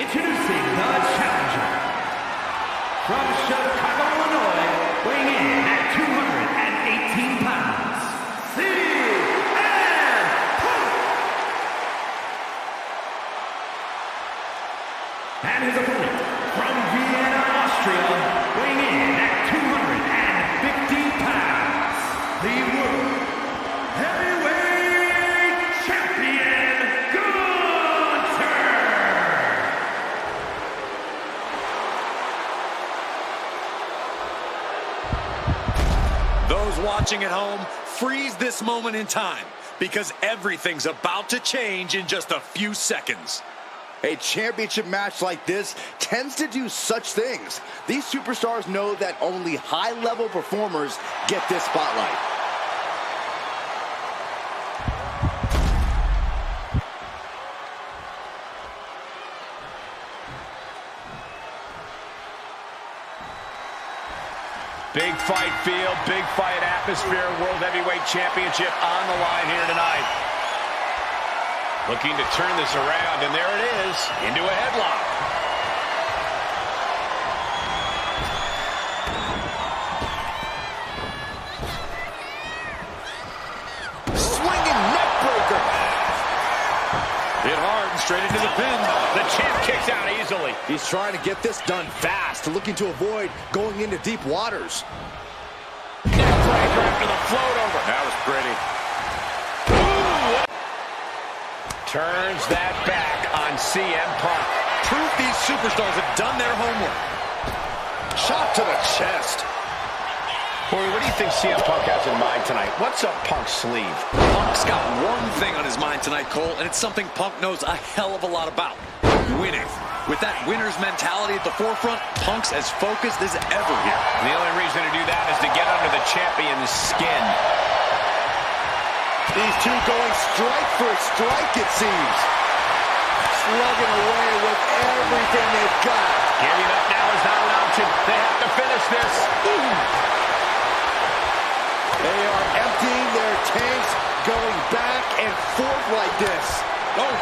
Introducing the challenger from Chicago, Illinois, weighing in at 218 pounds, CM Punk. And his opponent from Vienna, Austria, weighing in at 250 pounds, the World Heavyweight Champion, Gunther. Those watching at home, freeze this moment in time, because everything's about to change in just a few seconds. A championship match like this tends to do such things. These superstars know that only high-level performers get this spotlight. Big fight feel, big fight atmosphere, World Heavyweight Championship on the line here tonight. Looking to turn this around, and there it is, into a headlock. Swinging neck breaker. Hit hard and straight into the pin. The champ kicks out easily. He's trying to get this done fast, looking to avoid going into deep waters. Neck breaker after the float over. That was pretty. Ooh. Turns that back on CM Punk. Proof these superstars have done their homework. Shot to the chest. Corey, what do you think CM Punk has in mind tonight? What's up Punk's sleeve? Punk's got one thing on his mind tonight, Cole, and it's something Punk knows a hell of a lot about. Winning. With that winner's mentality at the forefront, Punk's as focused as ever here. The only reason to do that is to get under the champion's skin. These two going strike for strike, it seems. Slugging away with everything they've got. Giving up now is not an option. They have to finish this. Ooh. They are emptying their tanks, going back and forth like this. Oh.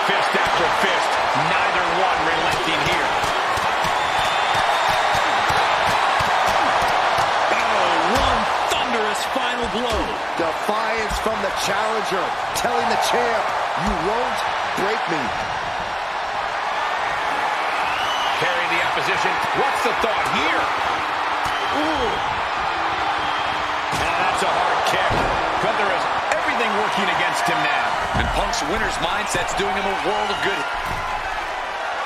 Fist after fist. Neither one relenting here. Final blow. Defiance from the challenger, telling the champ, you won't break me. Carrying the opposition. What's the thought here? Ooh. And that's a hard kick. Gunther has everything working against him now. And Punk's winner's mindset's doing him a world of good.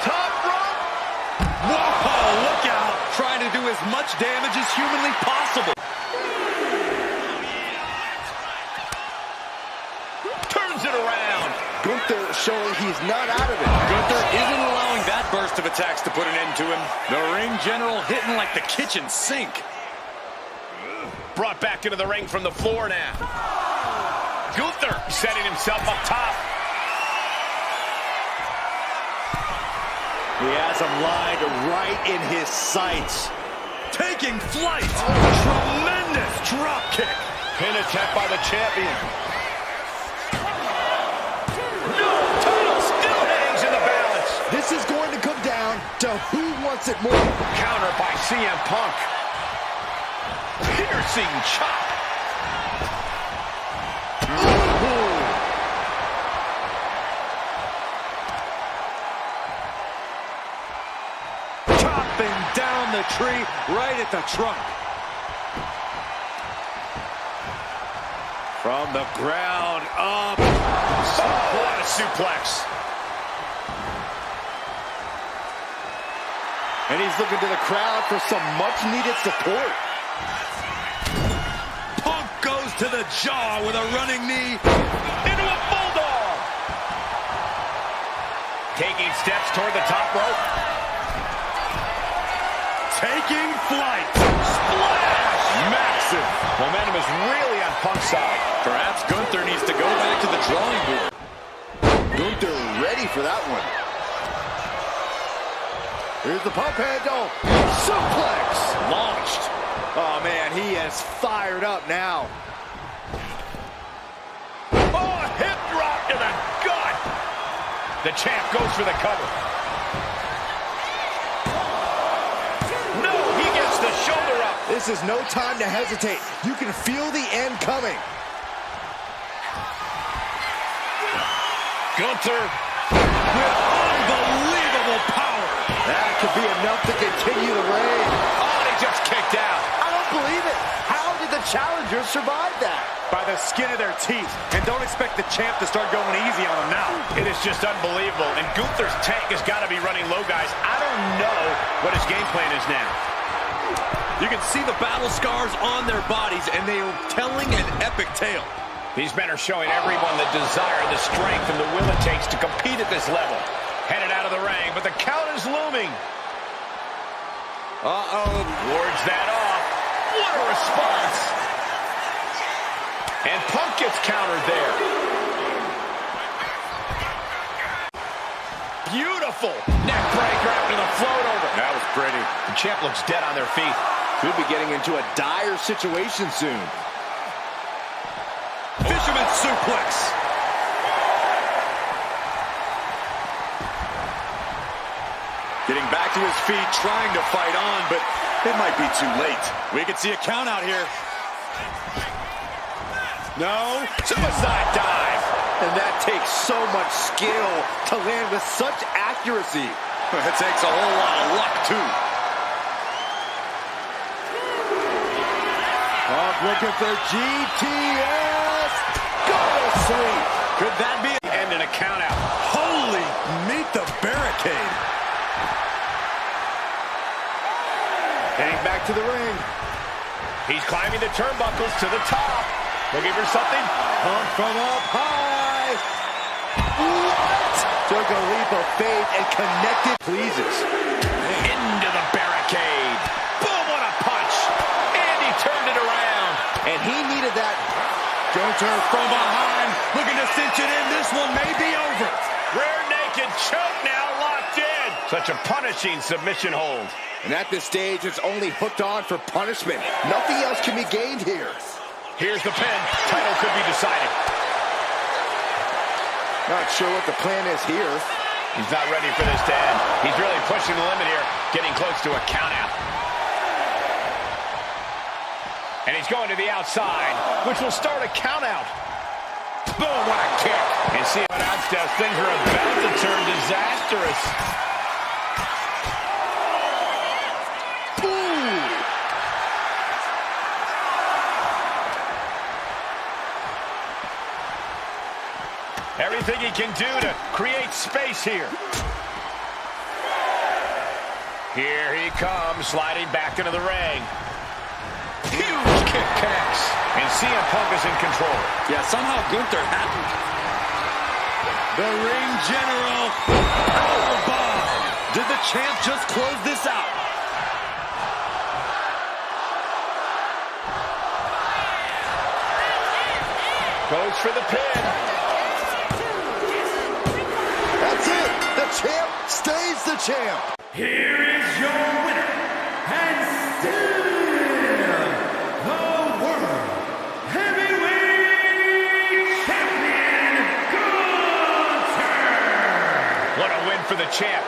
Top rope. Whoa, look out. Trying to do as much damage as humanly possible. Turns it around. Gunther showing he's not out of it. Gunther isn't allowing that burst of attacks to put an end to him. The ring general hitting like the kitchen sink. Brought back into the ring from the floor now. Gunther setting himself up top. He has him lined right in his sights. Taking flight. Tremendous drop kick. Pin attempt by the champion. This is going to come down to who wants it more. Counter by CM Punk. Piercing chop. Ooh. Chopping down the tree right at the trunk. From the ground up. Oh, what a suplex. And he's looking to the crowd for some much-needed support. Punk goes to the jaw with a running knee into a bulldog. Taking steps toward the top rope. Taking flight. Splash. Massive. Momentum is really on Punk's side. Perhaps Gunther needs to go back to the drawing board. Gunther ready for that one. Here's the pump handle. Suplex. Launched. Oh, man, he is fired up now. Oh, hip drop to the The champ goes for the cover. No, he gets the shoulder up. This is no time to hesitate. You can feel the end coming. Gunther with unbelievable power. That could be enough to continue the reign. Oh, and he just kicked out. I don't believe it. How did the challengers survive that? By the skin of their teeth. And don't expect the champ to start going easy on him now. It is just unbelievable. And Gunther's tank has got to be running low, guys. I don't know what his game plan is now. You can see the battle scars on their bodies, and they are telling an epic tale. These men are showing everyone the desire, the strength, and the will it takes to compete at this level. Headed out of the ring, but the count is looming. Wards that off. What a response. And Punk gets countered there. Beautiful neck breaker after the float over. That was pretty. The champ looks dead on their feet. Could be getting into a dire situation soon. Fisherman suplex. Getting back to his feet, trying to fight on, but it might be too late. We could see a count out here. No. Suicide dive. And that takes so much skill to land with such accuracy. It takes a whole lot of luck, too. Punk looking for GTS. Go to sleep. Could that be The end in a count out. Holy, meet the barricade. Heading back to the ring. He's climbing the turnbuckles to the top. Looking for something. Punk from up high. What? Took a leap of faith and connected. Pleases. Into the barricade. Boom, what a punch. And he turned it around. And he needed that. Gunther from behind, looking to cinch it in. This one may be over. Rear naked choke now locked in. Such a punishing submission hold. And at this stage, it's only hooked on for punishment. Nothing else can be gained here. Here's the pin. Title could be decided. Not sure what the plan is here. He's not ready for this to end. He's really pushing the limit here, getting close to a countout. And he's going to the outside, which will start a countout. Boom, what a kick. And see what outsteps. Things are about to turn disastrous. Everything he can do to create space here. Here he comes, sliding back into the ring. Huge kick connects. And CM Punk is in control. Yeah, somehow Gunther hadn't. The ring general. Powerbomb. Did the champ just close this out? Goes for the pin. That's it. The champ stays the champ. Here is your winner, and still the World Heavyweight Champion, Gunther! What a win for the champ.